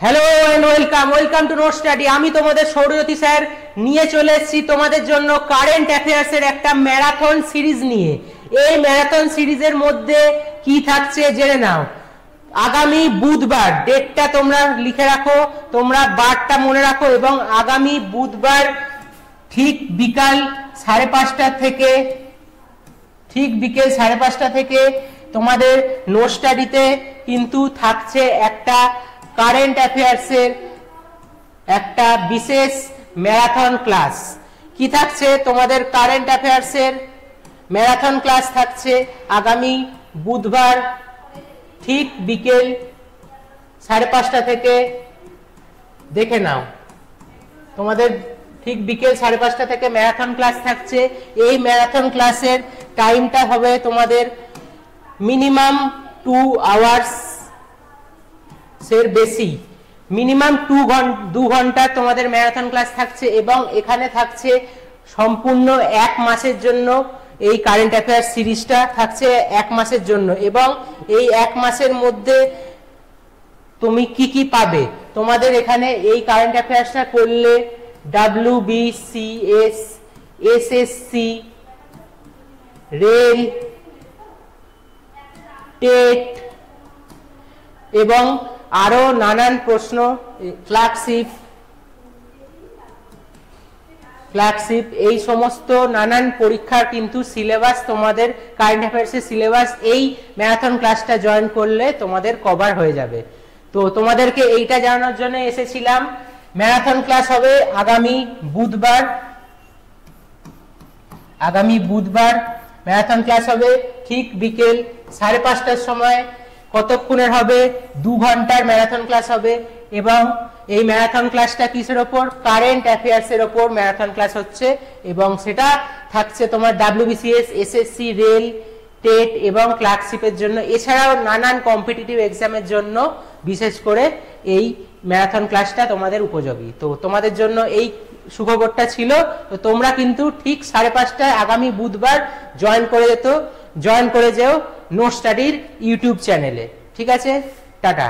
Hello and welcome to Note Study. আমি তোমাদের Sourajyoti sir নিয়ে চলে এসেছি তোমাদের জন্য কারেন্ট অ্যাফেয়ার্স এর একটা ম্যারাথন সিরিজ নিয়ে। এই ম্যারাথন সিরিজের মধ্যে কি থাকছে জেনে নাও। আগামী বুধবার, ডেটটা তোমরা লিখে রাখো, তোমরা বারটা মনে রাখো, এবং আগামী বুধবার ঠিক বিকাল 5:30 থেকে বিকেল 5:30 থেকে তোমাদের নোট স্টাডিতে কিন্তু থাকছে একটা কারেন্ট অ্যাফেয়ার্সের একটা বিশেষ ম্যারাথন ক্লাস। কি থাকছে তোমাদের কারেন্ট অ্যাফেয়ার্সের ম্যারাথন ক্লাস থাকছে আগামী বুধবার ঠিক বিকেল 5:30 থেকে। দেখে নাও, তোমাদের ঠিক বিকেল 5:30 থেকে ম্যারাথন ক্লাস থাকছে। এই ম্যারাথন ক্লাসের টাইমটা হবে তোমাদের মিনিমাম 2 আওয়ার্স এর বেশি, মিনিমাম 2 ঘন্টা তোমাদের ম্যারাথন ক্লাস থাকছে, এবং এখানে থাকছে সম্পূর্ণ 1 মাসের জন্য। এই কারেন্ট অ্যাফেয়ার্স সিরিজটা থাকছে 1 মাসের জন্য, এবং এই 1 মাসের মধ্যে তুমি কি পাবে। তোমাদের এখানে এই কারেন্ট অ্যাফেয়ার্সটা করলে WBCS, SSC, রেল, টেট এবং আরো নানান প্রশ্ন, ক্লার্কশিপ, এই সমস্ত নানান পরীক্ষার কিন্তু সিলেবাস, তোমাদের কারেন্ট অ্যাফেয়ার্সের সিলেবাস এই ম্যারাথন ক্লাসটা জয়েন করলে তোমাদের কভার হয়ে যাবে। তো তোমাদেরকে এইটা জানানোর জন্য এসেছিলাম। ম্যারাথন ক্লাস হবে আগামী বুধবার ম্যারাথন ক্লাস হবে ঠিক বিকেল 5:30টার সময়। কতক্ষণের হবে? 2 ঘন্টার ম্যারাথন ক্লাস হবে, এবং এই ম্যারাথন ক্লাসটা কিসের ওপর? কারেন্ট অ্যাফেয়ার্স এর ওপর ম্যারাথন ক্লাস হচ্ছে, এবং সেটা থাকছে তোমার WBCS, SSC, রেল, টেট এবং ক্লার্কশিপের জন্য, এছাড়াও নানান কম্পিটিটিভ এক্সামের জন্য বিশেষ করে এই ম্যারাথন ক্লাসটা তোমাদের উপযোগী। তো তোমাদের জন্য এই সুখবরটা ছিল। তো তোমরা কিন্তু ঠিক 5:30টায় আগামী বুধবার জয়েন করে যেও নোট স্টাডির ইউটিউব চ্যানেলে। ঠিক আছে, টাটা।